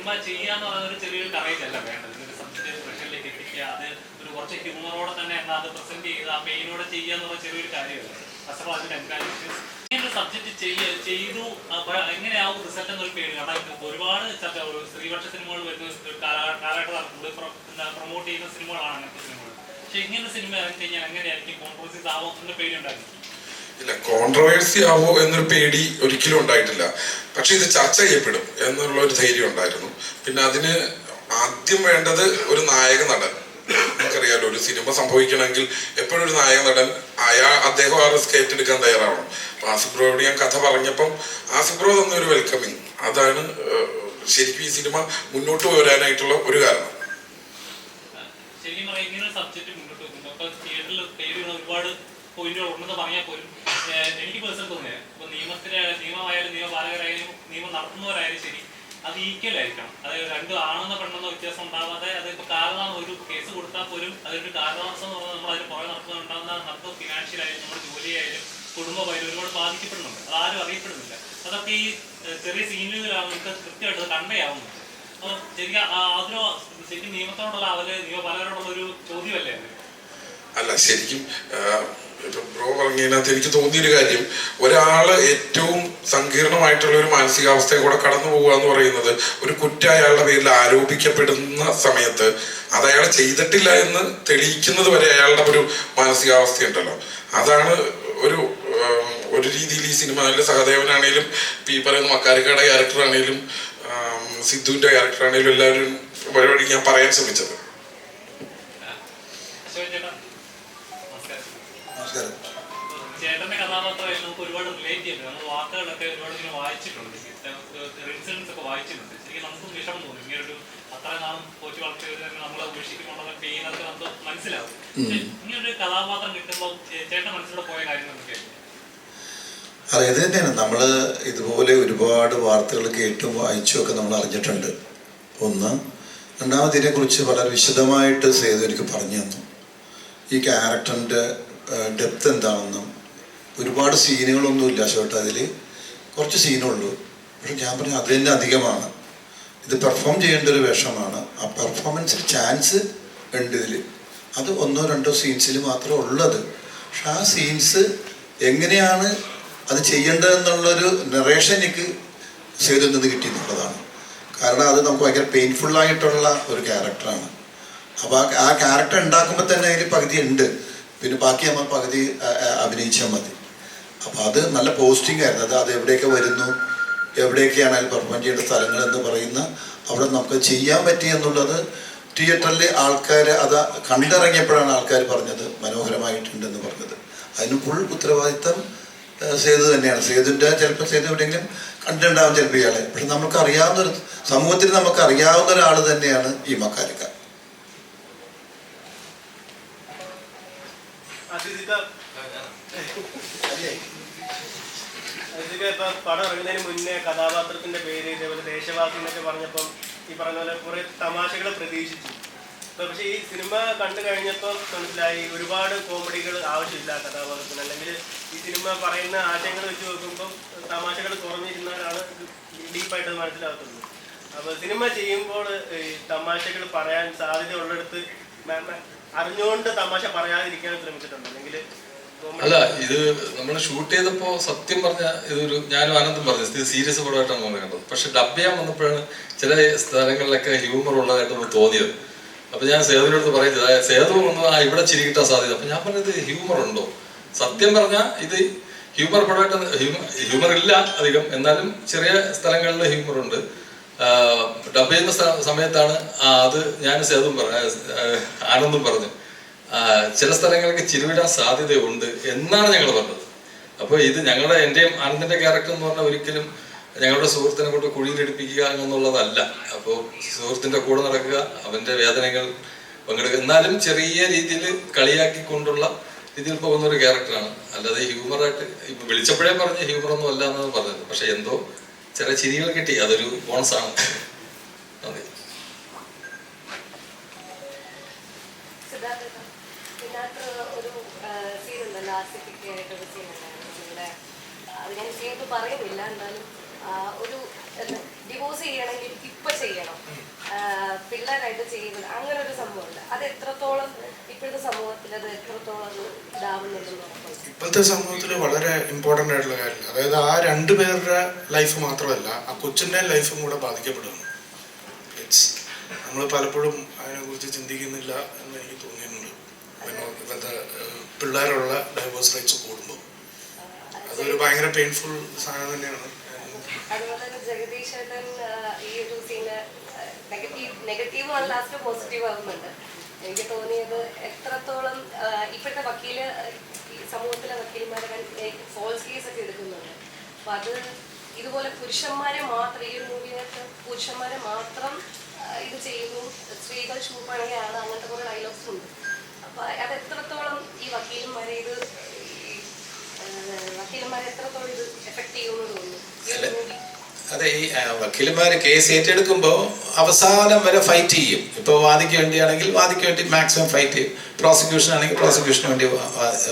Cinema ചെയ്യാന്ന് പറയുന്ന ഒരു ചെറിയൊരു കറേജ് അല്ല വേണ്ടത്. ഒരു സബ്ജക്റ്റ് പ്രഷറിലേക്ക് എത്തിക്കുക, അത് ഒരു കുറച്ച് ഹ്യൂമറോടെ തന്നെ എന്നാൽ അത് പ്രസന്റ് ചെയ്ത് ആ പെയിനോടെ ചെയ്യുക എന്ന് പറഞ്ഞ ചെറിയൊരു കാര്യമല്ല. ഫസ്റ്റ് ഓഫ് ഓൾ അതിന്റെ കൺഗ്രാജുലേഷൻസ്. ഇങ്ങനൊരു സബ്ജക്ട് ചെയ്തു എങ്ങനെയാവും റിസൾട്ട് എന്നൊരു പേര്. കാരണം ഒരുപാട് സ്ത്രീപക്ഷ സിനിമകൾ വരുന്ന കാലഘട്ടത്തിൽ പ്രൊമോട്ട് ചെയ്യുന്ന സിനിമകളാണ് അങ്ങനത്തെ സിനിമകൾ. പക്ഷെ ഇങ്ങനത്തെ സിനിമ ഇറങ്ങി കഴിഞ്ഞാൽ എങ്ങനെയായിരിക്കും കോൺട്രവേഴ്സീസ് ആവോ എന്ന പേടി ഉണ്ടാക്കി? ഇല്ല, കോൺട്രവേഴ്സി ആവോ എന്നൊരു പേടി ഒരിക്കലും ഉണ്ടായിട്ടില്ല. പക്ഷെ ഇത് ചർച്ച ചെയ്യപ്പെടും എന്നുള്ള ഒരു ധൈര്യം ഉണ്ടായിരുന്നു. പിന്നെ അതിന് ആദ്യം വേണ്ടത് ഒരു നായക നടൻ. നമുക്കറിയാലോ, ഒരു സിനിമ സംഭവിക്കണമെങ്കിൽ എപ്പോഴും ഒരു നായക നടൻ അദ്ദേഹം ആ റിസ്ക് ഏറ്റെടുക്കാൻ തയ്യാറാവണം. ആസിഫ് ബ്രോയോട് ഞാൻ കഥ പറഞ്ഞപ്പം ആസിഫ് ബ്രോ തന്ന ഒരു വെൽക്കമിങ്, അതാണ് ശരിക്കും ഈ സിനിമ മുന്നോട്ട് വരാനായിട്ടുള്ള ഒരു കാരണം. ഒരുപാട് പോയിന്റുകൾ ഉണ്ടെന്ന് പറഞ്ഞാൽ പോലും എനിക്ക് പേഴ്സണൽ തോന്നിയത് ഇപ്പൊ നിയമമായാലും നിയമപാലകരായാലും നിയമം നടത്തുന്നവരായാലും ശരി, അത് ഈക്വൽ ആയിരിക്കണം. അത് രണ്ടും ആണെന്നോ പെണ്ണെന്നോ വ്യത്യാസം ഉണ്ടാവാതെ, അതിപ്പോ കാരണം ഒരു കേസ് കൊടുത്താൽ പോലും അതൊരു കാരണവാസം എന്ന് പറഞ്ഞാൽ നമ്മൾ അതിന് പുറകെ നടത്തുന്നുണ്ടാകുന്ന നമുക്ക് ഫിനാൻഷ്യൽ ആയാലും നമ്മുടെ ജോലിയായാലും കുടുംബമായാലും ഒരുപാട് ബാധിക്കപ്പെടുന്നുണ്ട്. അതാരും അറിയപ്പെടുന്നില്ല. അതൊക്കെ ഈ ചെറിയ സീനുകളാണ് നമുക്ക് കൃത്യമായിട്ട് അത് കൺവേ ആവുന്നത്. അപ്പോൾ ശരിക്കും നിയമത്തോടുള്ള നിയമപാലകരോടുള്ള ഒരു ചോദ്യമല്ലേ അത്? അല്ല, ശരിക്കും ഇപ്പൊ ബ്രോ പറഞ്ഞതിനകത്ത് എനിക്ക് തോന്നിയൊരു കാര്യം, ഒരാള് ഏറ്റവും സങ്കീർണമായിട്ടുള്ള ഒരു മാനസികാവസ്ഥയെ കൂടെ കടന്നു പോകുക എന്ന് പറയുന്നത്, ഒരു കുറ്റം അയാളുടെ പേരിൽ ആരോപിക്കപ്പെടുന്ന സമയത്ത് അത് അയാൾ ചെയ്തിട്ടില്ല എന്ന് തെളിയിക്കുന്നത് വരെ അയാളുടെ ഒരു മാനസികാവസ്ഥയുണ്ടല്ലോ. അതാണ് ഒരു രീതിയിൽ ഈ സിനിമയിലെ സഹദേവനാണേലും ഈ പറയുന്ന മക്കാരിക്കയുടെ ക്യാരക്ടറാണേലും സിദ്ധുവിന്റെ ക്യാരക്ടറാണേലും എല്ലാവരും പരിപാടി ഞാൻ പറയാൻ ശ്രമിച്ചത്. ചേട്ടന്റെ കഥാപാത്രമായിട്ട് നമുക്ക് ഒരുപാട് റിലേറ്റ് ചെയ്യുന്നുണ്ട്. നമ്മൾ വാർത്തകളൊക്കെ ഒരുപാട് ഇങ്ങനെ വായിച്ചിട്ടുണ്ട്, ഇൻസിഡൻസ് ഒക്കെ വായിച്ചിട്ടുണ്ട്. ശരിക്കും നമുക്കും വിഷമം തോന്നും. ഇങ്ങനൊരു അത്ര നാളും പോറ്റി വളർത്തിയവരെ നമ്മളെ ഉപേക്ഷിക്കുമ്പോൾ പെയിൻ അതൊക്കെ നമുക്ക് മനസ്സിലാവും. ഇങ്ങനൊരു കഥാപാത്രം കിട്ടുമ്പോൾ ചേട്ടൻ മനസ്സിലൂടെ പോയ കാര്യങ്ങൾ എന്തൊക്കെയായിരുന്നു? അതെ, ഇത് തന്നെയാണ്. നമ്മൾ ഇതുപോലെ ഒരുപാട് വാർത്തകൾ കേട്ടും വായിച്ചും ഒക്കെ നമ്മൾ അറിഞ്ഞിട്ടുണ്ട്. ഒന്ന്, രണ്ടാമത് ഇതിനെക്കുറിച്ച് വളരെ വിശദമായിട്ട് സേതു എനിക്ക് പറഞ്ഞു തന്നു. ഈ ക്യാരക്ടറിൻ്റെ ഡെപ്ത് എന്താണെന്നും, ഒരുപാട് സീനുകളൊന്നുമില്ല ഷോട്ട്, അതിൽ കുറച്ച് സീനുള്ളൂ. പക്ഷെ ഞാൻ പറഞ്ഞു അത് തന്നെ അധികമാണ്. ഇത് പെർഫോം ചെയ്യേണ്ട ഒരു വേഷമാണ്. ആ പെർഫോമൻസിൽ ചാൻസ് ഉണ്ട് ഇതിൽ. അത് 1-2 സീൻസിൽ മാത്രമേ ഉള്ളത്. പക്ഷെ ആ സീൻസ് എങ്ങനെയാണ് അത് ചെയ്യേണ്ടതെന്നുള്ളൊരു നറേഷൻ എനിക്ക് സേതുവിൽ നിന്ന് കിട്ടിയെന്നുള്ളതാണ്. കാരണം അത് നമുക്ക് ഭയങ്കര പെയിൻഫുള്ളായിട്ടുള്ള ഒരു ക്യാരക്ടറാണ്. അപ്പോൾ ആ ക്യാരക്ടർ ഉണ്ടാക്കുമ്പോൾ തന്നെ അതിൽ പകുതി ഉണ്ട്, പിന്നെ ബാക്കി നമ്മൾ പകുതി അഭിനയിച്ചാൽ മതി. അപ്പോൾ അത് നല്ല പോസ്റ്റിംഗ് ആയിരുന്നു. അത് എവിടെയൊക്കെ വരുന്നു, എവിടെയൊക്കെയാണ് അതിൽ പെർഫോം ചെയ്യേണ്ട സ്ഥലങ്ങളെന്ന് പറയുന്ന അവിടെ നമുക്ക് ചെയ്യാൻ പറ്റി എന്നുള്ളത് തിയേറ്ററിൽ ആൾക്കാർ അത് കണ്ടിറങ്ങിയപ്പോഴാണ് ആൾക്കാർ പറഞ്ഞത് മനോഹരമായിട്ടുണ്ടെന്ന് പറഞ്ഞത്. അതിന് ഫുൾ ഉത്തരവാദിത്തം സേതു തന്നെയാണ്. സേതുവിൻ്റെ ചിലപ്പോൾ സേതു എവിടെയെങ്കിലും കണ്ടിട്ടുണ്ടാവും ചിലപ്പോൾ ഇയാളെ. പക്ഷെ നമുക്ക് അറിയാവുന്നൊരു സമൂഹത്തിൽ നമുക്ക് അറിയാവുന്ന ഒരാൾ തന്നെയാണ് ഈ മക്കാരിക്ക. ഇപ്പൊ പടം ഇറങ്ങുന്നതിന് മുന്നേ കഥാപാത്രത്തിന്റെ പേര് ഇതേപോലെ ദേശവാസി എന്നൊക്കെ പറഞ്ഞപ്പം ഈ പറഞ്ഞ പോലെ കുറെ തമാശകൾ പ്രതീക്ഷിച്ചു. പക്ഷെ ഈ സിനിമ കണ്ടു കഴിഞ്ഞപ്പോൾ മനസ്സിലായി ഒരുപാട് കോമഡികൾ ആവശ്യമില്ല കഥാപാത്രത്തിന്. അല്ലെങ്കിൽ ഈ സിനിമ പറയുന്ന ആശയങ്ങൾ വെച്ച് നോക്കുമ്പോൾ തമാശകൾ കുറഞ്ഞിരുന്നാലാണ് ഡീപ്പായിട്ട് മനസ്സിലാകത്തുള്ളൂ. അപ്പൊ സിനിമ ചെയ്യുമ്പോൾ ഈ തമാശകൾ പറയാൻ സാധ്യത ഉള്ളിടത്ത് അറിഞ്ഞുകൊണ്ട് തമാശ പറയാതിരിക്കാൻ ശ്രമിച്ചിട്ടുണ്ട്. അല്ലെങ്കിൽ അല്ല, ഇത് നമ്മൾ ഷൂട്ട് ചെയ്തപ്പോൾ സത്യം പറഞ്ഞ ഇതൊരു ഞാനും ആനന്ദം പറഞ്ഞു ഇത് സീരിയസ് പടമായിട്ടാണ് നമ്മൾ കണ്ടത്. പക്ഷെ ഡബ് ചെയ്യാൻ വന്നപ്പോഴാണ് ചില സ്ഥലങ്ങളിലൊക്കെ ഹ്യൂമർ ഉള്ളതായിട്ട് നമുക്ക് തോന്നിയത്. അപ്പൊ ഞാൻ സേതുവിനടുത്ത് പറയുന്നത് സേതു ഒന്ന് ഇവിടെ ചിരി കിട്ടാൻ സാധ്യത. അപ്പൊ ഞാൻ പറഞ്ഞത് ഹ്യൂമർ ഉണ്ടോ? സത്യം പറഞ്ഞാൽ ഇത് ഹ്യൂമർ പടമായിട്ട് ഹ്യൂമർ ഇല്ല അധികം, എന്നാലും ചെറിയ സ്ഥലങ്ങളിൽ ഹ്യൂമർ ഉണ്ട്. ഡബ് ചെയ്യുന്ന സമയത്താണ് അത് ഞാൻ സേതുവും ആനന്ദും പറഞ്ഞു ചില സ്ഥലങ്ങൾക്ക് ചിരിവിടാൻ സാധ്യതയുണ്ട് എന്നാണ് ഞങ്ങൾ പറഞ്ഞത്. അപ്പോൾ ഇത് എൻ്റെയും ആനന്ദിന്റെ ക്യാരക്ടർ എന്ന് പറഞ്ഞാൽ ഒരിക്കലും ഞങ്ങളുടെ സുഹൃത്തിനെ കൊണ്ട് കുഴിയിലെടുപ്പിക്കുക എന്നുള്ളതല്ല. അപ്പോൾ സുഹൃത്തിന്റെ കൂടെ നടക്കുക, അവന്റെ വേദനകൾ പങ്കെടുക്കുക, എന്നാലും ചെറിയ രീതിയിൽ കളിയാക്കിക്കൊണ്ടുള്ള രീതിയിൽ പോകുന്ന ഒരു ക്യാരക്ടറാണ്. അല്ലാതെ ഹ്യൂമറായിട്ട് ഇപ്പൊ വിളിച്ചപ്പോഴേ പറഞ്ഞ് ഹ്യൂമറൊന്നും അല്ല എന്നാണ് പറഞ്ഞത്. പക്ഷെ എന്തോ ചില ചിരികൾ കിട്ടി, അതൊരു ബോണസാണ്. അതെ. പറയുന്നില്ല, എന്നാലും ഒരു ഡിവോഴ്സ് ചെയ്യണമെങ്കിൽ ഇപ്പൊ ചെയ്യണം ആയിട്ട് ചെയ്യുന്നത്, അങ്ങനെ ഒരു സംഭവമുണ്ട്. അത് എത്രത്തോളം ഇപ്പോഴത്തെ സമൂഹത്തിൽ അത് എത്രത്തോളം ഇതാവുന്നുണ്ടെന്ന് ഉറപ്പുണ്ട്? ഇപ്പോഴത്തെ സമൂഹത്തിൽ വളരെ ഇമ്പോർട്ടൻ്റ് ആയിട്ടുള്ള കാര്യം, അതായത് ആ രണ്ടുപേരുടെ ലൈഫ് മാത്രമല്ല ആ കൊച്ചിൻ്റെ ലൈഫും കൂടെ ബാധിക്കപ്പെടുകയാണ്. നമ്മൾ പലപ്പോഴും അതിനെക്കുറിച്ച് ചിന്തിക്കുന്നില്ല എന്ന് എനിക്ക് തോന്നിയിട്ടുണ്ട്. ഇപ്പോഴത്തെ പിള്ളേരുള്ള ഡൈവേഴ്സ് റൈറ്റ്സ് കൂടുമ്പോൾ അതൊരു ഭയങ്കര പെയിൻഫുൾ സാധനം തന്നെയാണ്. അതുപോലെ തന്നെ ജഗദീഷ് ചേട്ടൻ ഈ ഒരു സീന് നെഗറ്റീവ് ആണ്, ലാസ്റ്റ് പോസിറ്റീവ് ആകുന്നുണ്ട്. എനിക്ക് തോന്നിയത് എത്രത്തോളം ഇപ്പോഴത്തെ സമൂഹത്തിലെ വക്കീൽമാരെ ഫോൾസ് കേസ് ഒക്കെ എടുക്കുന്നുണ്ട്. അപ്പൊ അത് ഇതുപോലെ പുരുഷന്മാരെ മാത്രം, ഈ ഒരു മൂവിനകത്ത് പുരുഷന്മാരെ മാത്രം ഇത് ചെയ്യുന്നു, സ്ത്രീകൾ ചൂപ്പാണെങ്കിലാണ്, അങ്ങനത്തെ കുറെ ഡയലോഗ്സ് ഉണ്ട്. അപ്പൊ അത് എത്രത്തോളം ഈ വക്കീലന്മാരെ എത്രത്തോളം ഇത് എഫക്ട് ചെയ്യുമെന്ന് തോന്നുന്നു ഈ ഒരു മൂവി? അതെ, ഈ വക്കീലന്മാർ കേസ് ഏറ്റെടുക്കുമ്പോൾ അവസാനം വരെ ഫൈറ്റ് ചെയ്യും. ഇപ്പോൾ വാദിക്ക് വേണ്ടിയാണെങ്കിൽ വാദിക്ക് വേണ്ടി മാക്സിമം ഫൈറ്റ് ചെയ്യും, പ്രോസിക്യൂഷൻ ആണെങ്കിൽ പ്രോസിക്യൂഷന് വേണ്ടി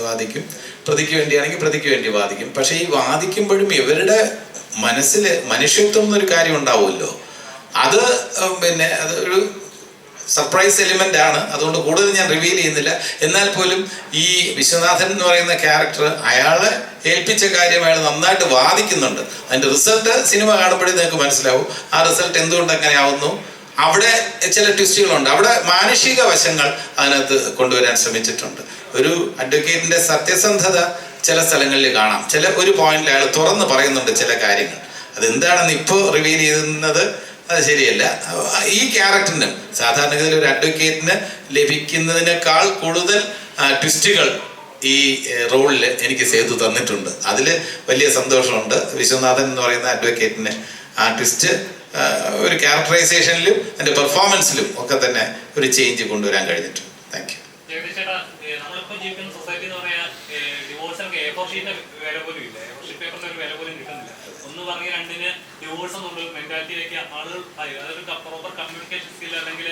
വാദിക്കും, പ്രതിക്ക് വേണ്ടിയാണെങ്കിൽ പ്രതിക്ക് വേണ്ടി വാദിക്കും. പക്ഷേ ഈ വാദിക്കുമ്പോഴും ഇവരുടെ മനസ്സിൽ മനുഷ്യത്വം എന്നൊരു കാര്യം ഉണ്ടാവുമല്ലോ. അത് പിന്നെ അതൊരു സർപ്രൈസ് എലിമെൻ്റ് ആണ്. അതുകൊണ്ട് കൂടുതൽ ഞാൻ റിവീൽ ചെയ്യുന്നില്ല. എന്നാൽ പോലും ഈ വിശ്വനാഥൻ എന്ന് പറയുന്ന ക്യാരക്ടർ അയാളെ ഏൽപ്പിച്ച കാര്യം അയാൾ നന്നായിട്ട് വാദിക്കുന്നുണ്ട്. അതിൻ്റെ റിസൾട്ട് സിനിമ കാണുമ്പോഴേ നിങ്ങൾക്ക് മനസ്സിലാവും ആ റിസൾട്ട് എന്തുകൊണ്ട് അങ്ങനെ ആവുന്നു. അവിടെ ചില ട്വിസ്റ്റുകളുണ്ട്, അവിടെ മാനുഷിക വശങ്ങൾ അതിനകത്ത് കൊണ്ടുവരാൻ ശ്രമിച്ചിട്ടുണ്ട്. ഒരു അഡ്വക്കേറ്റിൻ്റെ സത്യസന്ധത ചില സ്ഥലങ്ങളിൽ കാണാം. ഒരു പോയിന്റിൽ അയാൾ തുറന്ന് പറയുന്നുണ്ട് ചില കാര്യങ്ങൾ. അതെന്താണെന്ന് ഇപ്പോൾ റിവീൽ ചെയ്യുന്നത് അത് ശരിയല്ല. ഈ ക്യാരക്ടറിന് സാധാരണഗതിയിൽ ഒരു അഡ്വക്കേറ്റിന് ലഭിക്കുന്നതിനേക്കാൾ കൂടുതൽ ട്വിസ്റ്റുകൾ ഈ റോളിൽ എനിക്ക് സേതു തന്നിട്ടുണ്ട്. അതിൽ വലിയ സന്തോഷമുണ്ട്. വിശ്വനാഥൻ എന്ന് പറയുന്ന അഡ്വക്കേറ്റിന് ആ ട്വിസ്റ്റ് ഒരു ക്യാരക്ടറൈസേഷനിലും അതിൻ്റെ പെർഫോമൻസിലും ഒക്കെ തന്നെ ഒരു ചേഞ്ച് കൊണ്ടുവരാൻ കഴിഞ്ഞിട്ടുണ്ട്. Thank you. നമ്മളിപ്പോൾ ജീവിക്കുന്ന സൊസൈറ്റി എന്ന് പറയാൻ ഡിവോഴ്സിനൊക്കെ A4 ഷീറ്റിന്റെ വില പോലും ഇല്ല, A4 പേപ്പറിന്റെ ഒരു വില പോലും കിട്ടുന്നില്ല. ഒന്ന് പറഞ്ഞ് രണ്ടിന് ഡിവോഴ്സ് എന്നുള്ള മെന്റാലിറ്റിയിലേക്ക് ആളുകൾ അതൊരു പ്രോപ്പർ കമ്മ്യൂണിക്കേഷൻ സ്കിൽ അല്ലെങ്കിൽ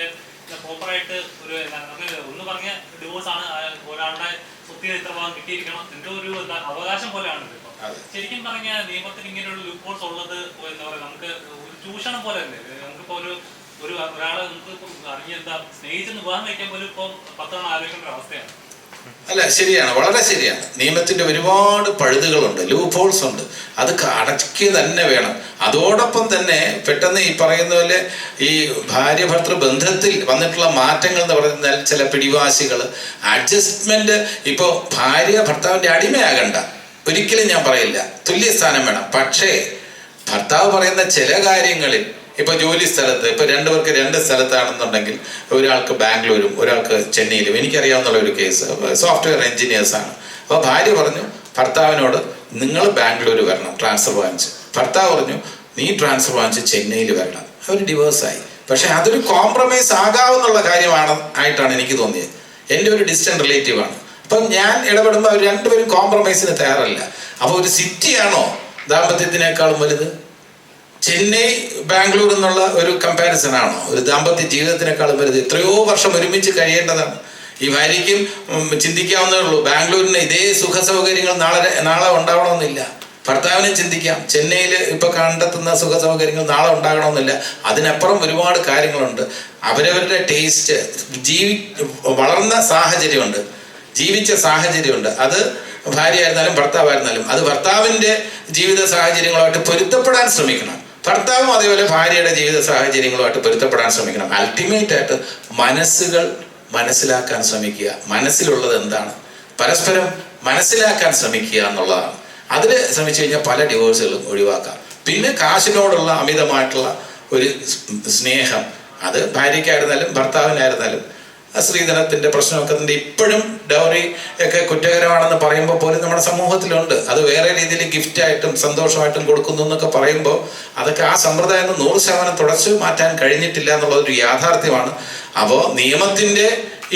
പ്രോപ്പറായിട്ട് ഒരു ഒന്ന് പറഞ്ഞ ഡിവോഴ്സ് ആണ് ഒരാളുടെ സ്വത്തിന് ഇത്ര ഭാഗം കിട്ടിയിരിക്കണം എന്റെ ഒരു അവകാശം പോലെയാണ് ഇപ്പൊ. ശരിക്കും പറഞ്ഞ നിയമത്തിൽ ഇങ്ങനെയുള്ള ലൂപ്പ് ഹോൾസ് ഉള്ളത് എന്താ പറയുക, നമുക്ക് ഒരു ചൂഷണം പോലെ തന്നെ. നമുക്കിപ്പോ ഒരാളെ നമുക്ക് അറിഞ്ഞെന്താ സ്നേഹിച്ചെന്ന് വിവാഹം കഴിക്കാൻ പോലും ഇപ്പൊ 10 തവണ ആലോചിക്കേണ്ട ഒരു അവസ്ഥയാണ്. അല്ല, ശരിയാണ്, വളരെ ശരിയാണ്. നിയമത്തിൻ്റെ ഒരുപാട് പഴുതുകളുണ്ട്, ലൂപ്പ് ഹോൾസ് ഉണ്ട്. അത് അടയ്ക്കുക തന്നെ വേണം. അതോടൊപ്പം തന്നെ പെട്ടെന്ന് ഈ പറയുന്ന പോലെ ഈ ഭാര്യ ഭർത്തൃ ബന്ധത്തിൽ വന്നിട്ടുള്ള മാറ്റങ്ങൾ എന്ന് പറഞ്ഞാൽ ചില പിടിവാശികൾ, അഡ്ജസ്റ്റ്മെന്റ്. ഇപ്പോൾ ഭാര്യ ഭർത്താവിൻ്റെ അടിമയാകണ്ട, ഒരിക്കലും ഞാൻ പറയില്ല, തുല്യസ്ഥാനം വേണം. പക്ഷേ ഭർത്താവ് പറയുന്ന ചില കാര്യങ്ങളിൽ, ഇപ്പോൾ ജോലി സ്ഥലത്ത്, ഇപ്പോൾ രണ്ടുപേർക്ക് 2 സ്ഥലത്താണെന്നുണ്ടെങ്കിൽ ഒരാൾക്ക് ബാംഗ്ലൂരും ഒരാൾക്ക് ചെന്നൈയിലും, എനിക്കറിയാവുന്ന ഒരു കേസ് സോഫ്റ്റ്വെയർ എഞ്ചിനീയേഴ്സാണ്. അപ്പോൾ ഭാര്യ പറഞ്ഞു ഭർത്താവിനോട് നിങ്ങൾ ബാംഗ്ലൂർ വരണം ട്രാൻസ്ഫർ വാങ്ങിച്ച്. ഭർത്താവ് പറഞ്ഞു നീ ട്രാൻസ്ഫർ വാങ്ങിച്ച് ചെന്നൈയിൽ വരണം. അവർ ഡിവോഴ്സായി. പക്ഷെ അതൊരു കോംപ്രമൈസ് ആകാവുന്നുള്ള ആയിട്ടാണ് എനിക്ക് തോന്നിയത്. എൻ്റെ ഒരു ഡിസ്റ്റന്റ് റിലേറ്റീവാണ്. അപ്പം ഞാൻ ഇടപെടുമ്പോൾ അവർ രണ്ടുപേരും കോംപ്രമൈസിന് തയ്യാറല്ല. അപ്പോൾ ഒരു സിറ്റിയാണോ ദാമ്പത്യത്തിനേക്കാളും വലുത്? ചെന്നൈ ബാംഗ്ലൂർ എന്നുള്ള ഒരു കമ്പാരിസൺ ആണോ ഒരു ദാമ്പത്യ ജീവിതത്തിനേക്കാളും വലുത്? എത്രയോ വർഷം ഒരുമിച്ച് കഴിയേണ്ടതാണ്. ഈ ഭാര്യയ്ക്കും ചിന്തിക്കാവുന്നതേ ഉള്ളൂ, ബാംഗ്ലൂരിന് ഇതേ സുഖ സൗകര്യങ്ങൾ നാളെ ഉണ്ടാവണമെന്നില്ല. ഭർത്താവിനും ചിന്തിക്കാം, ചെന്നൈയിൽ ഇപ്പൊ കണ്ടെത്തുന്ന സുഖ സൗകര്യങ്ങൾ നാളെ ഉണ്ടാകണമെന്നില്ല. അതിനപ്പുറം ഒരുപാട് കാര്യങ്ങളുണ്ട്. അവരവരുടെ ടേസ്റ്റ്, വളർന്ന സാഹചര്യമുണ്ട്, ജീവിച്ച സാഹചര്യമുണ്ട്. അത് ഭാര്യയായിരുന്നാലും ഭർത്താവായിരുന്നാലും അത് ഭർത്താവിൻ്റെ ജീവിത സാഹചര്യങ്ങളുമായിട്ട് പൊരുത്തപ്പെടാൻ ശ്രമിക്കണം. ഭർത്താവും അതേപോലെ ഭാര്യയുടെ ജീവിത സാഹചര്യങ്ങളുമായിട്ട് പൊരുത്തപ്പെടാൻ ശ്രമിക്കണം. അൾട്ടിമേറ്റ് ആയിട്ട് മനസ്സുകൾ മനസ്സിലാക്കാൻ ശ്രമിക്കുക. മനസ്സിലുള്ളത് എന്താണ് പരസ്പരം മനസ്സിലാക്കാൻ ശ്രമിക്കുക എന്നുള്ളതാണ്. അതിൽ ശ്രമിച്ചു കഴിഞ്ഞാൽ പല ഡിവോഴ്സുകളും ഒഴിവാക്കാം. പിന്നെ കാശിനോടുള്ള അമിതമായിട്ടുള്ള ഒരു സ്നേഹം, അത് ഭാര്യയ്ക്കായിരുന്നാലും ഭർത്താവിനായിരുന്നാലും, സ്ത്രീധനത്തിൻ്റെ പ്രശ്നമൊക്കെ തന്നെ ഇപ്പോഴും ഡൗറി ഒക്കെ കുറ്റകരമാണെന്ന് പറയുമ്പോൾ പോലും നമ്മുടെ സമൂഹത്തിലുണ്ട്. അത് വേറെ രീതിയിൽ ഗിഫ്റ്റായിട്ടും സന്തോഷമായിട്ടും കൊടുക്കുന്നു എന്നൊക്കെ പറയുമ്പോൾ അതൊക്കെ ആ സമ്പ്രദായം 100% തുടച്ചു മാറ്റാൻ കഴിഞ്ഞിട്ടില്ല എന്നുള്ളതൊരു യാഥാർത്ഥ്യമാണ്. അപ്പോൾ നിയമത്തിൻ്റെ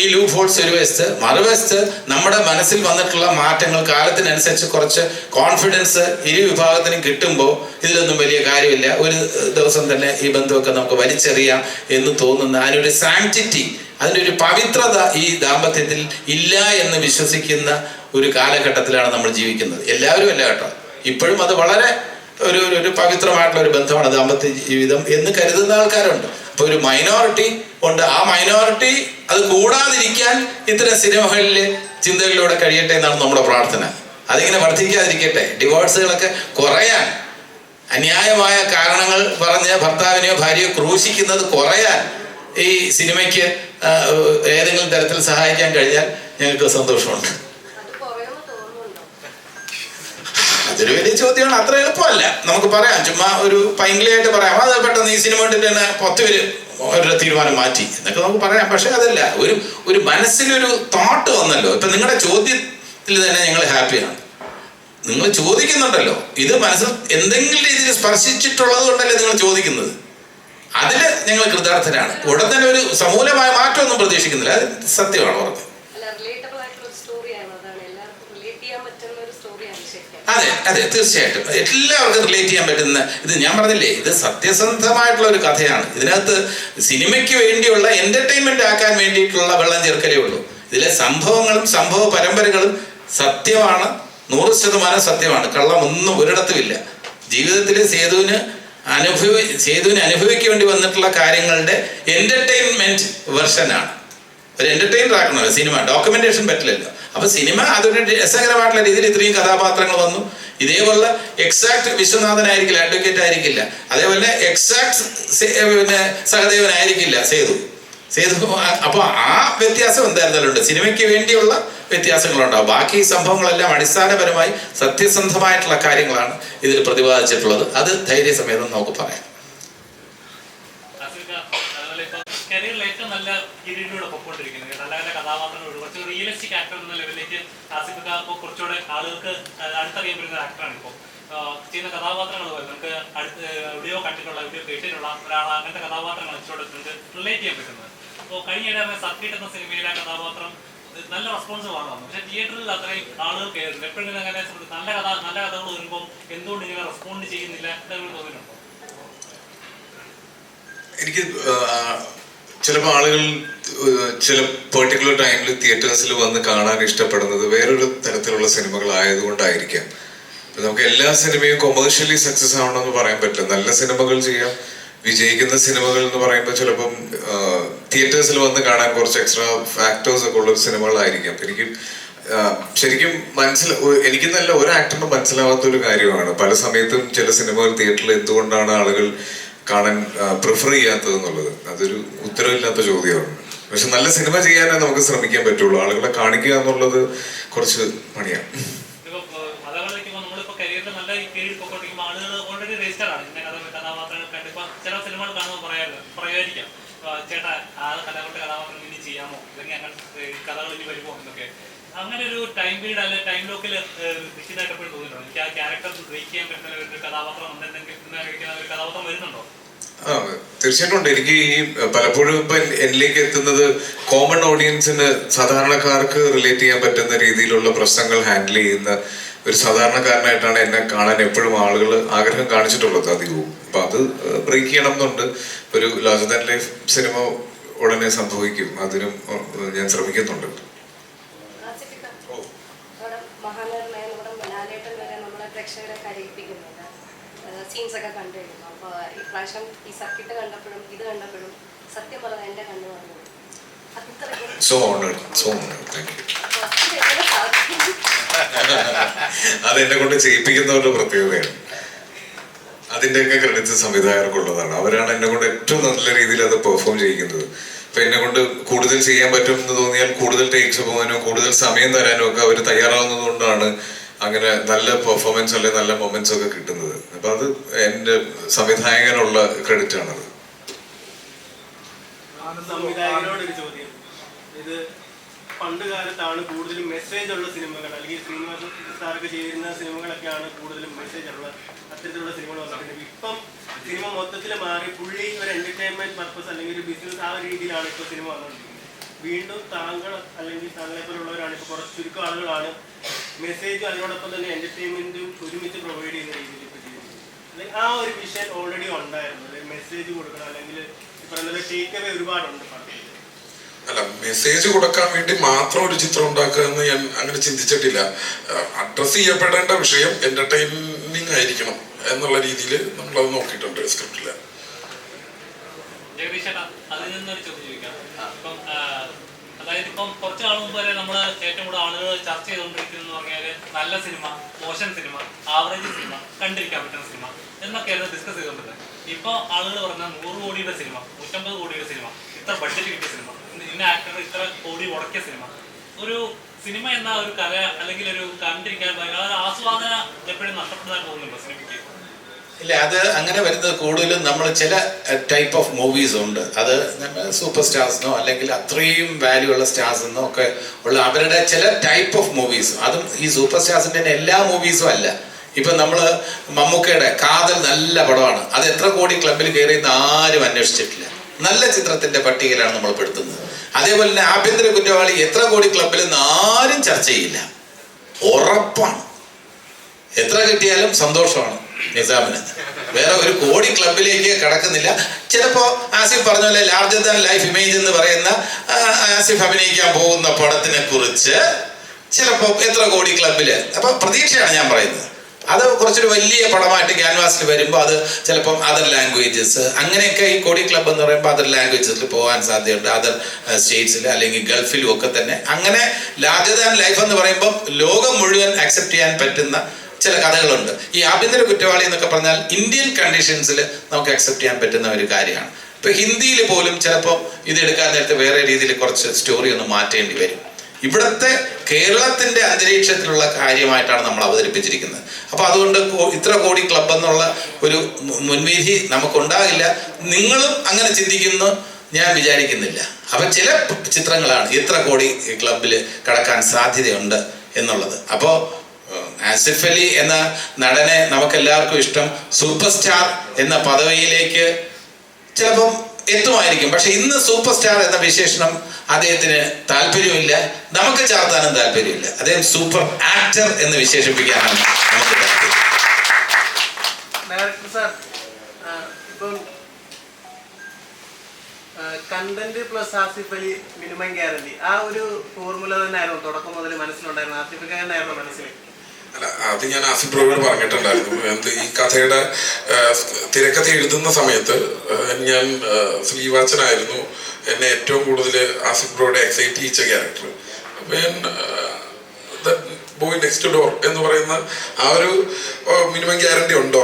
ഈ ലൂപ്പ് ഹോൾസ് ഒരു വശത്ത്, മറുവശത്ത് നമ്മുടെ മനസ്സിൽ വന്നിട്ടുള്ള മാറ്റങ്ങൾ കാലത്തിനനുസരിച്ച് കുറച്ച് കോൺഫിഡൻസ് ഇരു വിഭാഗത്തിനും കിട്ടുമ്പോൾ ഇതിലൊന്നും വലിയ കാര്യമില്ല, ഒരു ദിവസം തന്നെ ഈ ബന്ധമൊക്കെ നമുക്ക് വലിച്ചെറിയാം എന്ന് തോന്നുന്ന അതിനൊരു സാങ്ക്ടിറ്റി, അതിൻ്റെ ഒരു പവിത്രത ഈ ദാമ്പത്യത്തിൽ ഇല്ല എന്ന് വിശ്വസിക്കുന്ന ഒരു കാലഘട്ടത്തിലാണ് നമ്മൾ ജീവിക്കുന്നത്. എല്ലാവരും അല്ല കേട്ടോ, ഇപ്പോഴും അത് വളരെ ഒരു പവിത്രമായിട്ടുള്ള ഒരു ബന്ധമാണ് ദാമ്പത്യ ജീവിതം എന്ന് കരുതുന്ന ആൾക്കാരുണ്ട്. അപ്പൊ ഒരു മൈനോറിറ്റി ഉണ്ട്. ആ മൈനോറിറ്റി അത് കൂടാതിരിക്കാൻ ഇത്തരം സിനിമകളിൽ ചിന്തകളിലൂടെ കഴിയട്ടെ എന്നാണ് നമ്മുടെ പ്രാർത്ഥന. അതിങ്ങനെ വർദ്ധിക്കാതിരിക്കട്ടെ. ഡിവോഴ്സുകളൊക്കെ കുറയാൻ, അന്യായമായ കാരണങ്ങൾ പറഞ്ഞ് ഭർത്താവിനെയോ ഭാര്യയോ ക്രൂശിക്കുന്നത് കുറയാൻ ഈ സിനിമയ്ക്ക് ഏതെങ്കിലും തരത്തിൽ സഹായിക്കാൻ കഴിഞ്ഞാൽ ഞങ്ങൾക്ക് സന്തോഷമുണ്ട്. അതൊരു വലിയ ചോദ്യമാണ്. അത്ര എളുപ്പമല്ല നമുക്ക് പറയാം. ചുമ്മാ ഒരു പൈങ്കിളിയായിട്ട് പറയാം അത് പെട്ടെന്ന് ഈ സിനിമ കണ്ടിട്ട് തന്നെ 10 പേര് ഒരു തീരുമാനം മാറ്റി എന്നൊക്കെ നമുക്ക് പറയാം. പക്ഷെ അതല്ല, ഒരു മനസ്സിലൊരു തോട്ട് വന്നല്ലോ. ഇപ്പൊ നിങ്ങളുടെ ചോദ്യത്തിൽ തന്നെ ഞങ്ങൾ ഹാപ്പിയാണ്. നിങ്ങൾ ചോദിക്കുന്നുണ്ടല്ലോ, ഇത് മനസ്സിൽ എന്തെങ്കിലും രീതിയിൽ സ്പർശിച്ചിട്ടുള്ളത് കൊണ്ടല്ലേ നിങ്ങൾ ചോദിക്കുന്നത്. അതില് ഞങ്ങൾ കൃതാർത്ഥരാണ്. ഉടൻ തന്നെ ഒരു സമൂലമായ മാറ്റമൊന്നും പ്രതീക്ഷിക്കുന്നില്ല. അത് സത്യമാണ് പറഞ്ഞത്. അതെ അതെ, തീർച്ചയായിട്ടും എല്ലാവർക്കും റിലേറ്റ് ചെയ്യാൻ പറ്റുന്ന ഇത് ഞാൻ പറഞ്ഞില്ലേ, ഇത് സത്യസന്ധമായിട്ടുള്ള ഒരു കഥയാണ്. ഇതിനകത്ത് സിനിമയ്ക്ക് വേണ്ടിയുള്ള എന്റർടൈൻമെന്റ് ആക്കാൻ വേണ്ടിയിട്ടുള്ള വെള്ളം ചേർക്കലേ ഉള്ളൂ. ഇതിലെ സംഭവങ്ങളും സംഭവ പരമ്പരകളും സത്യമാണ്, 100% സത്യമാണ്. കള്ളമൊന്നും ഒരിടത്തുമില്ല. ജീവിതത്തിലെ സേതുവിന് അനുഭവിക്കേണ്ടി വന്നിട്ടുള്ള കാര്യങ്ങളുടെ എന്റർടൈൻമെന്റ് വെർഷനാണ്. ഒരു എന്റർടൈനർ ആക്കണമല്ലോ സിനിമ, ഡോക്യുമെന്റേഷൻ പറ്റില്ലല്ലോ. അപ്പൊ സിനിമ അതൊരു രസകരമായിട്ടുള്ള രീതിയിൽ ഇത്രയും കഥാപാത്രങ്ങൾ വന്നു. ഇതേപോലെ എക്സാക്ട് വിശ്വനാഥനായിരിക്കില്ല, അഡ്വക്കേറ്റ് ആയിരിക്കില്ല. അതേപോലെ എക്സാക്ട് സഹദേവനായിരിക്കില്ല സേതു. അപ്പൊ ആ വ്യത്യാസം എന്തായിരുന്നാലുണ്ട്. സിനിമയ്ക്ക് വേണ്ടിയുള്ള വ്യത്യാസങ്ങളുണ്ടാവും. ബാക്കി സംഭവങ്ങളെല്ലാം അടിസ്ഥാനപരമായി സത്യസന്ധമായിട്ടുള്ള കാര്യങ്ങളാണ് ഇതിൽ പ്രതിപാദിച്ചിട്ടുള്ളത്. അത് ധൈര്യസമേതം നമുക്ക് പറയാം. കരിയറിൽ ഏറ്റവും നല്ല രീതിയിലൂടെ പൊക്കോണ്ടിരിക്കുന്നത് നല്ല നല്ല കഥാപാത്രങ്ങൾ, കുറച്ച് റിയലിസ്റ്റിക് ആക്ടർ എന്ന ലെവലിലേക്ക് ആസിഫ് ഖാൻ ഇപ്പോൾ കുറച്ചുകൂടെ ആളുകൾക്ക് അടുത്തറിയാൻ പറ്റുന്ന ആക്ടറാണ്. ഇപ്പോൾ ചെയ്യുന്ന കഥാപാത്രങ്ങൾ പോലെ നമുക്ക് എവിടെയോ കണ്ടിട്ടുള്ള എവിടെയോ കേട്ടിട്ടുള്ള ഒരാൾ, അങ്ങനത്തെ കഥാപാത്രങ്ങൾ കുറച്ചുകൂടെ നമുക്ക് റിലേറ്റ് ചെയ്യാൻ പറ്റുന്നത്. അപ്പോൾ കഴിഞ്ഞിടെ സർക്കിട്ട് എന്ന സിനിമയിലെ കഥാപാത്രം നല്ല റെസ്പോൺസീവ് ആണ്. പക്ഷെ തിയേറ്ററിൽ അത്രയും ആളുകൾ കയറുന്നു. എപ്പോഴും അങ്ങനെ നല്ല കഥകൾ വരുമ്പോൾ എന്തുകൊണ്ട് ഇങ്ങനെ റെസ്പോണ്ട് ചെയ്യുന്നില്ല എന്ന് തോന്നുന്നുണ്ടോ? എനിക്ക് ചിലപ്പോൾ ആളുകൾ ചില പെർട്ടിക്കുലർ ടൈമിൽ തിയേറ്റേഴ്സിൽ വന്ന് കാണാൻ ഇഷ്ടപ്പെടുന്നത് വേറൊരു തരത്തിലുള്ള സിനിമകളായതുകൊണ്ടായിരിക്കാം. നമുക്ക് എല്ലാ സിനിമയും കൊമേഴ്ഷ്യലി സക്സസ് ആവണമെന്ന് പറയാൻ പറ്റില്ല. നല്ല സിനിമകൾ ചെയ്യാം. വിജയിക്കുന്ന സിനിമകൾ എന്ന് പറയുമ്പോൾ ചിലപ്പം തിയേറ്റേഴ്സിൽ വന്ന് കാണാൻ കുറച്ച് എക്സ്ട്രാ ഫാക്ടേഴ്സ് ഒക്കെ ഉള്ള സിനിമകളായിരിക്കാം. എനിക്ക് ശരിക്കും എനിക്ക് നല്ല ഒരു ആക്ടറിന് മനസ്സിലാവാത്ത ഒരു കാര്യമാണ് പല സമയത്തും ചില സിനിമകൾ തിയേറ്ററിൽ എന്തുകൊണ്ടാണ് ആളുകൾ കാണാൻ പ്രിഫർ ചെയ്യാത്തത് എന്നുള്ളത്. അതൊരു ഉത്തരവില്ലാത്ത ചോദ്യമാണ്. പക്ഷെ നല്ല സിനിമ ചെയ്യാനേ നമുക്ക് ശ്രമിക്കാൻ പറ്റുള്ളൂ. ആളുകളെ കാണിക്കുക എന്നുള്ളത് കുറച്ച് പണിയാണ്. ചില സിനിമകൾ കാണുമ്പോൾ പറയായിരിക്കാം, ചേട്ടാ ആ കഥകളുടെ കഥാപാത്രം ഇനി ചെയ്യാമോ, അല്ലെങ്കിൽ അങ്ങനെ കഥകൾ ഇനി വരുമോ എന്നൊക്കെ. അങ്ങനെ ഒരു ടൈം പീരീഡ് അല്ലെങ്കിൽ ടൈം ലോക്കിൽ നിശ്ചിതമായിട്ട് എപ്പോഴും തോന്നിയിട്ടുണ്ടോ? എനിക്ക് ആ ക്യാരക്ടർ ബ്രേക്ക് ചെയ്യാൻ പറ്റുന്ന ഒരു കഥാപാത്രം ഒരു കഥാപാത്രം വരുന്നുണ്ടോ? തീർച്ചയായിട്ടും ഉണ്ട്. എനിക്ക് ഈ പലപ്പോഴും ഇപ്പൊ എന്നിലേക്ക് എത്തുന്നത് കോമൺ ഓഡിയൻസിന്, സാധാരണക്കാർക്ക് റിലേറ്റ് ചെയ്യാൻ പറ്റുന്ന രീതിയിലുള്ള പ്രശ്നങ്ങൾ ഹാൻഡിൽ ചെയ്യുന്ന ഒരു സാധാരണക്കാരനായിട്ടാണ് എന്നെ കാണാൻ എപ്പോഴും ആളുകൾ ആഗ്രഹം കാണിച്ചിട്ടുള്ളത് അധികവും. അപ്പൊ അത് ബ്രേക്ക് ചെയ്യണം എന്നുണ്ട്. ഒരു ലാർജർ ദാൻ ലൈഫ് സിനിമ ഉടനെ സംഭവിക്കും. അതിനും ഞാൻ ശ്രമിക്കുന്നുണ്ട്. സീൻസ് ഒക്കെ കണ്ടു കഴിഞ്ഞു. അപ്പോൾ ഇപ്രാവശ്യം ഈ സർക്കിട്ട് കണ്ടപ്പോഴും ഇത് കണ്ടപ്പോഴും സത്യം പറഞ്ഞാൽ എൻ്റെ കണ്ണ് പറഞ്ഞു. So honored, so honored. Thank you. അത് എന്നെ കൊണ്ട് ചെയ്യിപ്പിക്കുന്നവരുടെ പ്രത്യേകതയാണ്. അതിൻ്റെയൊക്കെ ക്രെഡിറ്റ്സ് സംവിധായകർക്കുള്ളതാണ്. അവരാണ് എന്നെ കൊണ്ട് ഏറ്റവും നല്ല രീതിയിൽ അത് പെർഫോം ചെയ്യിക്കുന്നത്. അപ്പൊ എന്നെ കൊണ്ട് കൂടുതൽ ചെയ്യാൻ പറ്റും എന്ന് തോന്നിയാൽ കൂടുതൽ ടേക്സ് പോകാനോ കൂടുതൽ സമയം തരാനോ ഒക്കെ അവർ തയ്യാറാവുന്നത് കൊണ്ടാണ് അങ്ങനെ നല്ല പെർഫോമൻസ് അല്ലെങ്കിൽ നല്ല മൊമെന്റ്സ് ഒക്കെ കിട്ടുന്നത്. അപ്പൊ അത് എൻ്റെ സംവിധായകനുള്ള ക്രെഡിറ്റ് ആണത്. സംവിധായകനോടൊരു ചോദ്യം. ഇത് പണ്ട് കാലത്താണ് കൂടുതലും മെസ്സേജ് ഉള്ള സിനിമകൾ, അല്ലെങ്കിൽ ശ്രീനിവാസ സാറൊക്കെ ചെയ്യുന്ന സിനിമകളൊക്കെയാണ് കൂടുതലും മെസ്സേജ് ഉള്ള അത്തരത്തിലുള്ള സിനിമകൾ വന്നിട്ടുണ്ട്. ഇപ്പം സിനിമ മൊത്തത്തിൽ മാറി പുള്ളി ഒരു എന്റർടൈൻമെന്റ് പർപ്പസ് അല്ലെങ്കിൽ ഒരു ബിസിനസ് ആ ഒരു രീതിയിലാണ് ഇപ്പോൾ സിനിമ വന്നുകൊണ്ടിരിക്കുന്നത്. വീണ്ടും താങ്കൾ അല്ലെങ്കിൽ താങ്കളെ പോലുള്ളവരാണ് ഇപ്പോൾ കുറച്ച് ചുരുക്കം ആളുകളാണ് മെസ്സേജും അതിനോടൊപ്പം തന്നെ എന്റർടൈൻമെന്റും ഒരുമിച്ച് പ്രൊവൈഡ് ചെയ്യുന്ന രീതിയിൽ ഇപ്പോൾ ചെയ്യുന്നത്. അല്ലെങ്കിൽ ആ ഒരു വിഷൻ ഓൾറെഡി ഉണ്ടായിരുന്നു. മെസ്സേജ് കൊടുക്കണം അല്ലെങ്കിൽ പറയുന്നത് ടേക്ക് അവേ ഒരുപാടുണ്ട് പടത്തിൽ. അല്ല, മെസ്സേജ് കൊടുക്കാൻ വേണ്ടി മാത്രം ഒരു ചിത്രം ഉണ്ടാക്കുക എന്ന് ഞാൻ അങ്ങനെ ചിന്തിച്ചിട്ടില്ല. അഡ്രസ് ചെയ്യപ്പെടേണ്ട വിഷയം എന്റർടൈനിങ് ആയിരിക്കണം. എന്നുള്ള രീതിയിൽ നമ്മളത് നോക്കിയിട്ടുണ്ട് സ്ക്രിപ്റ്റിൽ. ജഗദീഷ് ചേട്ടാ, അതിൽ നിന്നൊരു ചോദ്യം ചോദിക്കാം. ഇപ്പം അതായത് ഇപ്പം കുറച്ച് നാൾ മുമ്പ് വരെ നമ്മൾ ഏറ്റവും കൂടുതൽ ആളുകൾ ചർച്ച ചെയ്തുകൊണ്ടിരിക്കുന്നത് പറഞ്ഞാൽ നല്ല സിനിമ, മോശം സിനിമ, ആവറേജ് സിനിമ, കണ്ടിരിക്കാൻ പറ്റുന്ന സിനിമ എന്നൊക്കെയായിരുന്നു ഡിസ്കസ് ചെയ്തുകൊണ്ടിരുന്നത്. ഇപ്പോൾ ആളുകൾ പറഞ്ഞാൽ 100 കോടിയുടെ സിനിമ, 150 കോടിയുടെ സിനിമ, ഇത്ര ബഡ്ജറ്റ് കിട്ടിയ സിനിമ, ഇന്ന ആക്ടർ ഇത്ര കോടി മുടക്കിയ സിനിമ. ഒരു സിനിമ എന്ന ഒരു കല അല്ലെങ്കിൽ ഒരു കണ്ടിരിക്കാൻ ഒരു ആസ്വാദന എപ്പോഴും നഷ്ടപ്പെടുന്നതായി തോന്നുന്നുണ്ടോ സിനിമയ്ക്ക്? ഇല്ല, അത് അങ്ങനെ വരുന്നത് കൂടുതലും നമ്മൾ ചില ടൈപ്പ് ഓഫ് മൂവീസ് ഉണ്ട്. അത് സൂപ്പർ സ്റ്റാർസിനോ അല്ലെങ്കിൽ അത്രയും വാല്യൂ ഉള്ള സ്റ്റാർസിനോ ഒക്കെ ഉള്ള അവരുടെ ചില ടൈപ്പ് ഓഫ് മൂവീസ്. അതും ഈ സൂപ്പർ സ്റ്റാർസിൻ്റെ എല്ലാ മൂവീസും അല്ല. ഇപ്പം നമ്മൾ മമ്മൂക്കയുടെ കാതൽ നല്ല പടമാണ്, അത് എത്ര കോടി ക്ലബിൽ കയറിയെന്ന് ആരും അന്വേഷിച്ചിട്ടില്ല. നല്ല ചിത്രത്തിന്റെ പട്ടികയിലാണ് നമ്മൾ പെടുത്തുന്നത്. അതേപോലെ തന്നെ ആഭ്യന്തര കുറ്റവാളി എത്ര കോടി ക്ലബിൽ നിന്ന് ആരും ചർച്ച ചെയ്യില്ല, ഉറപ്പാണ്. എത്ര കിട്ടിയാലും സന്തോഷമാണ് നിസാമിന്. വേറെ ഒരു കോടി ക്ലബിലേക്ക് കടക്കുന്നില്ല. ചിലപ്പോൾ ആസിഫ് പറഞ്ഞ പോലെ ലാർജർ ദാൻ ലൈഫ് ഇമേജ് എന്ന് പറയുന്ന ആസിഫ് അഭിനയിക്കാൻ പോകുന്ന പടത്തിനെ കുറിച്ച് ചിലപ്പോൾ എത്ര കോടി ക്ലബില്, അപ്പൊ പ്രതീക്ഷയാണ് ഞാൻ പറയുന്നത്. അത് കുറച്ചൊരു വലിയ പടമായിട്ട് ക്യാൻവാസിൽ വരുമ്പോൾ അത് ചിലപ്പം അതർ ലാംഗ്വേജസ് അങ്ങനെയൊക്കെ ഈ കോടി ക്ലബ് എന്ന് പറയുമ്പോൾ അതർ ലാംഗ്വേജസിൽ പോകാൻ സാധ്യതയുണ്ട്, അതർ സ്റ്റേറ്റ്സിൽ അല്ലെങ്കിൽ ഗൾഫിലും ഒക്കെ തന്നെ. അങ്ങനെ ലാർജർ ദാൻ ലൈഫ് എന്ന് പറയുമ്പോൾ ലോകം മുഴുവൻ അക്സെപ്റ്റ് ചെയ്യാൻ പറ്റുന്ന ചില കഥകളുണ്ട്. ഈ ആഭ്യന്തര കുറ്റവാളി എന്നൊക്കെ പറഞ്ഞാൽ ഇന്ത്യൻ കണ്ടീഷൻസിൽ നമുക്ക് അക്സെപ്റ്റ് ചെയ്യാൻ പറ്റുന്ന ഒരു കാര്യമാണ്. ഇപ്പൊ ഹിന്ദിയിൽ പോലും ചിലപ്പോൾ ഇത് എടുക്കാൻ നേരത്തെ വേറെ രീതിയിൽ കുറച്ച് സ്റ്റോറി ഒന്ന് മാറ്റേണ്ടി വരും. ഇവിടുത്തെ കേരളത്തിന്റെ അന്തരീക്ഷത്തിലുള്ള കാര്യമായിട്ടാണ് നമ്മൾ അവതരിപ്പിച്ചിരിക്കുന്നത്. അപ്പൊ അതുകൊണ്ട് ഇത്ര കോടി ക്ലബ് എന്നുള്ള ഒരു മുൻവിധി നമുക്കുണ്ടാകില്ല. നിങ്ങളും അങ്ങനെ ചിന്തിക്കുന്നു ഞാൻ വിചാരിക്കുന്നില്ല. അപ്പൊ ചില ചിത്രങ്ങളാണ് ഇത്ര കോടി ക്ലബിൽ കടക്കാൻ സാധ്യതയുണ്ട് എന്നുള്ളത്. അപ്പോൾ ആസിഫ് അലി എന്ന നടനെ നമുക്കെല്ലാവർക്കും ഇഷ്ടം, സൂപ്പർ സ്റ്റാർ എന്ന പദവിയിലേക്ക് ചിലപ്പം എത്തുമായിരിക്കും. പക്ഷെ ഇന്ന് സൂപ്പർ സ്റ്റാർ എന്ന വിശേഷണം അദ്ദേഹത്തിന് താല്പര്യമില്ല, നമുക്ക് ചാർത്താനും താല്പര്യമില്ല. അദ്ദേഹം സൂപ്പർ ആക്ടർ എന്ന് വിശേഷിപ്പിക്കാനാണ് നമുക്ക് താല്പര്യം. ഡയറക്ടർ സാർ, ഇപ്പം content plus Asif Ali minimum guarantee, ആ ഒരു ഫോർമുല തന്നെയായിരുന്നു തുടക്കം മുതൽ മനസ്സിലുണ്ടായിരുന്നു? ആസിഫ് അലി തന്നെയായിരുന്നു മനസ്സിൽ? അല്ല, അത് ഞാൻ ആസിഫ് ബ്രോയോട് പറഞ്ഞിട്ടുണ്ടായിരുന്നു. ഈ കഥയുടെ തിരക്കഥ എഴുതുന്ന സമയത്ത് ഞാൻ ശ്രീവാച്ചനായിരുന്നു എന്നെ ഏറ്റവും കൂടുതൽ ആസിഫ് ബ്രോയുടെ എക്സൈറ്റ് ചെയ്യിച്ച ക്യാരക്ടർ. അപ്പൊ ഞാൻ ബോയ് നെക്സ്റ്റ് ഡോർ എന്ന് പറയുന്ന ആ ഒരു മിനിമം ഗ്യാരണ്ടി ഉണ്ട്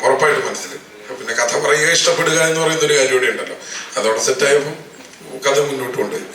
ഉറപ്പായിട്ട് മനസ്സിൽ. പിന്നെ കഥ പറയുക, ഇഷ്ടപ്പെടുക എന്ന് പറയുന്ന ഒരു കാര്യം കൂടെ ഉണ്ടല്ലോ. അതോടെ സെറ്റായപ്പോൾ കഥ മുന്നോട്ട് കൊണ്ടുപോയി.